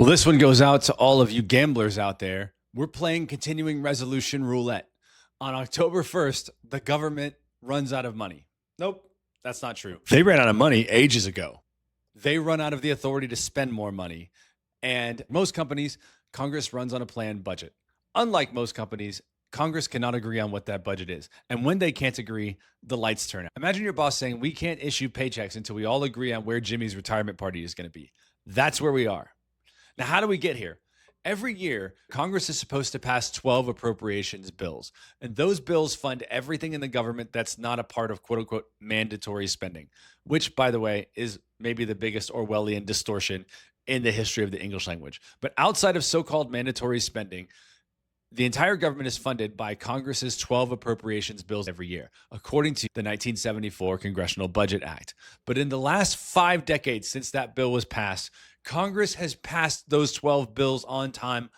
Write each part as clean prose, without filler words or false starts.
Well, this one goes out to all of you gamblers out there. We're playing continuing resolution roulette. On October 1st, the government runs out of money. Nope, that's not true. They ran out of money ages ago. They run out of the authority to spend more money. And most companies, Congress runs on a planned budget. Unlike most companies, Congress cannot agree on what that budget is. And when they can't agree, the lights turn out. Imagine your boss saying, we can't issue paychecks until we all agree on where Jimmy's retirement party is going to be. That's where we are. Now, how do we get here? Every year, Congress is supposed to pass 12 appropriations bills, and those bills fund everything in the government that's not a part of quote unquote mandatory spending, which, by the way, is maybe the biggest Orwellian distortion in the history of the English language. But outside of so-called mandatory spending, the entire government is funded by Congress's 12 appropriations bills every year, according to the 1974 Congressional Budget Act. But in the last 5 decades since that bill was passed, Congress has passed those 12 bills on time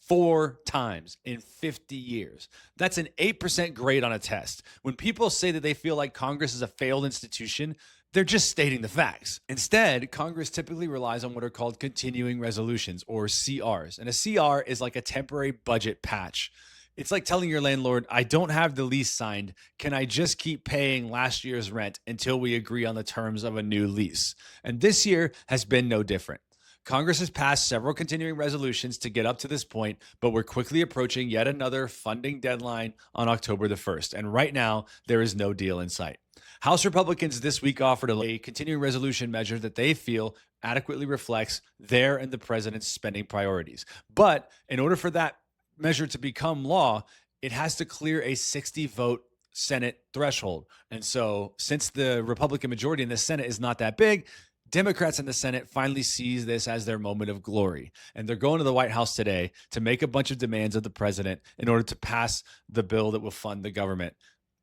4 times in 50 years. That's an 8% grade on a test. When people say that they feel like Congress is a failed institution, they're just stating the facts. Instead, Congress typically relies on what are called continuing resolutions, or CRs. And a CR is like a temporary budget patch. It's like telling your landlord, I don't have the lease signed. Can I just keep paying last year's rent until we agree on the terms of a new lease? And this year has been no different. Congress has passed several continuing resolutions to get up to this point, but we're quickly approaching yet another funding deadline on October the 1st. And right now, there is no deal in sight. House Republicans this week offered a continuing resolution measure that they feel adequately reflects their and the president's spending priorities. But in order for that measure to become law, it has to clear a 60-vote Senate threshold. And so since the Republican majority in the Senate is not that big, Democrats in the Senate finally sees this as their moment of glory. And they're going to the White House today to make a bunch of demands of the president in order to pass the bill that will fund the government.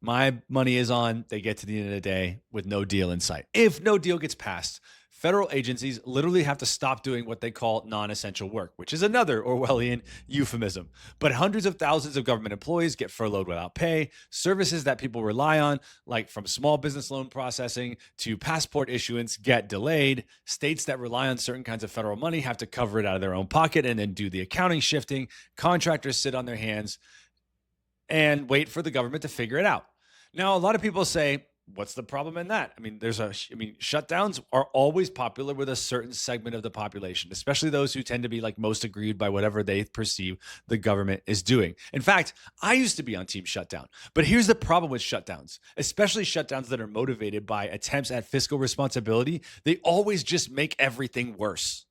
My money is on, they get to the end of the day with no deal in sight. If no deal gets passed, federal agencies literally have to stop doing what they call non-essential work, which is another Orwellian euphemism. But hundreds of thousands of government employees get furloughed without pay. Services that people rely on, like from small business loan processing to passport issuance, get delayed. States that rely on certain kinds of federal money have to cover it out of their own pocket and then do the accounting shifting. Contractors sit on their hands and wait for the government to figure it out. Now, a lot of people say, what's the problem in that? Shutdowns are always popular with a certain segment of the population, especially those who tend to be like most aggrieved by whatever they perceive the government is doing. In fact, I used to be on Team Shutdown. But here's the problem with shutdowns, especially shutdowns that are motivated by attempts at fiscal responsibility. They always just make everything worse.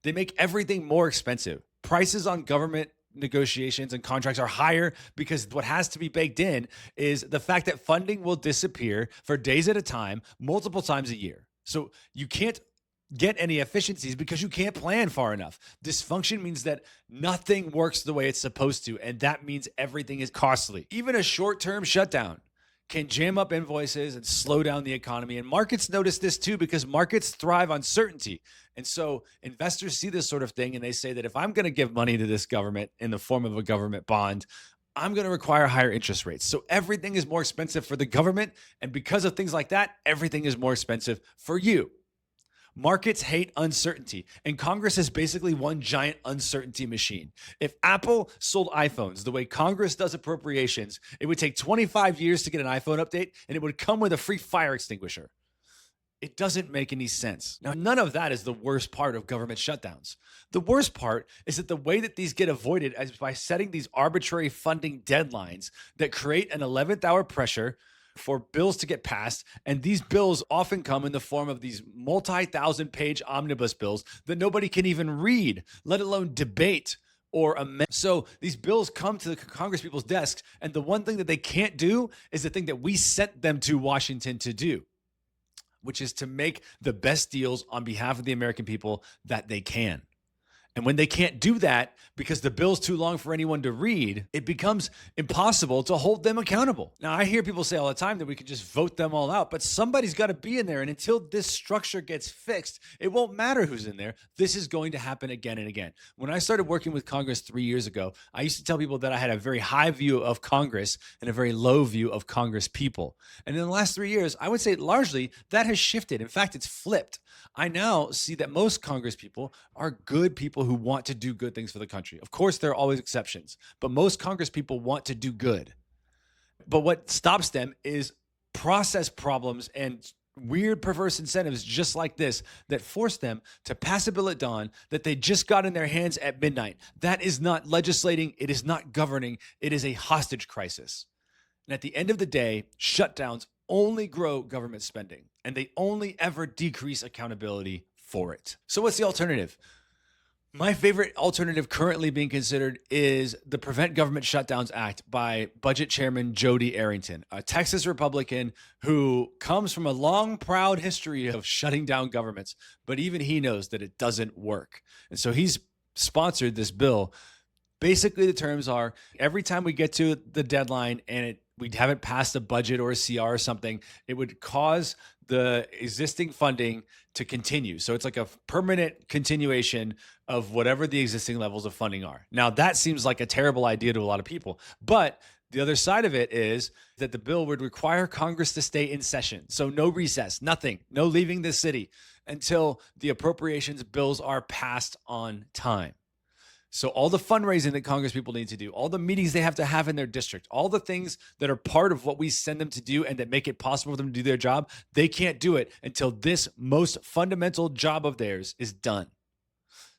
They make everything more expensive. Prices on government negotiations and contracts are higher because what has to be baked in is the fact that funding will disappear for days at a time, multiple times a year. So you can't get any efficiencies because you can't plan far enough. Dysfunction means that nothing works the way it's supposed to, and that means everything is costly. Even a short-term shutdown can jam up invoices and slow down the economy. And markets notice this too because markets thrive on certainty. And so investors see this sort of thing and they say that if I'm going to give money to this government in the form of a government bond, I'm going to require higher interest rates. So everything is more expensive for the government. And because of things like that, everything is more expensive for you. Markets hate uncertainty, and Congress is basically one giant uncertainty machine. If Apple sold iPhones the way Congress does appropriations, it would take 25 years to get an iPhone update, and it would come with a free fire extinguisher. It doesn't make any sense. Now, none of that is the worst part of government shutdowns. The worst part is that the way that these get avoided is by setting these arbitrary funding deadlines that create an 11th hour pressure for bills to get passed. And these bills often come in the form of these multi-thousand page omnibus bills that nobody can even read, let alone debate or amend. So these bills come to the Congress people's desks, and the one thing that they can't do is the thing that we sent them to Washington to do, which is to make the best deals on behalf of the American people that they can. And when they can't do that because the bill's too long for anyone to read, it becomes impossible to hold them accountable. Now, I hear people say all the time that we could just vote them all out, but somebody's got to be in there. And until this structure gets fixed, it won't matter who's in there. This is going to happen again and again. When I started working with Congress 3 years ago, I used to tell people that I had a very high view of Congress and a very low view of Congress people. And in the last 3 years, I would say largely that has shifted. In fact, it's flipped. I now see that most Congress people are good people who want to do good things for the country. Of course, there are always exceptions, but most Congress people want to do good. But what stops them is process problems and weird, perverse incentives just like this that force them to pass a bill at dawn that they just got in their hands at midnight. That is not legislating. It is not governing. It is a hostage crisis. And at the end of the day, shutdowns only grow government spending, and they only ever decrease accountability for it. So what's the alternative? My favorite alternative currently being considered is the Prevent Government Shutdowns Act by Budget Chairman Jody Arrington, a Texas Republican who comes from a long, proud history of shutting down governments, but even he knows that it doesn't work. And so he's sponsored this bill. Basically, the terms are every time we get to the deadline and we haven't passed a budget or a CR or something, it would cause the existing funding to continue. So it's like a permanent continuation of whatever the existing levels of funding are. Now, that seems like a terrible idea to a lot of people, but the other side of it is that the bill would require Congress to stay in session. So no recess, nothing, no leaving the city until the appropriations bills are passed on time. So all the fundraising that Congress people need to do, all the meetings they have to have in their district, all the things that are part of what we send them to do and that make it possible for them to do their job, they can't do it until this most fundamental job of theirs is done.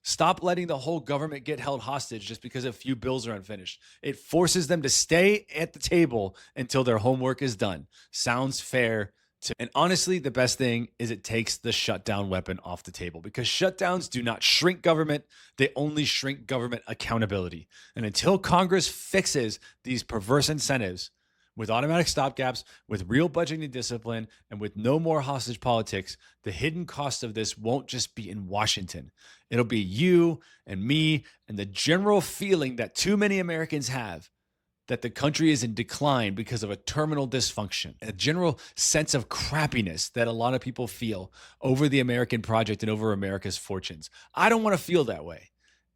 Stop letting the whole government get held hostage just because a few bills are unfinished. It forces them to stay at the table until their homework is done. Sounds fair. And honestly, the best thing is it takes the shutdown weapon off the table because shutdowns do not shrink government. They only shrink government accountability. And until Congress fixes these perverse incentives with automatic stopgaps, with real budgeting discipline, and with no more hostage politics, the hidden cost of this won't just be in Washington. It'll be you and me and the general feeling that too many Americans have that the country is in decline because of a terminal dysfunction, a general sense of crappiness that a lot of people feel over the American project and over America's fortunes. I don't want to feel that way.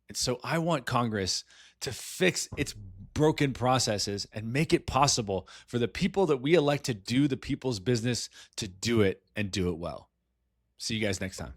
And so I want Congress to fix its broken processes and make it possible for the people that we elect to do the people's business to do it and do it well. See you guys next time.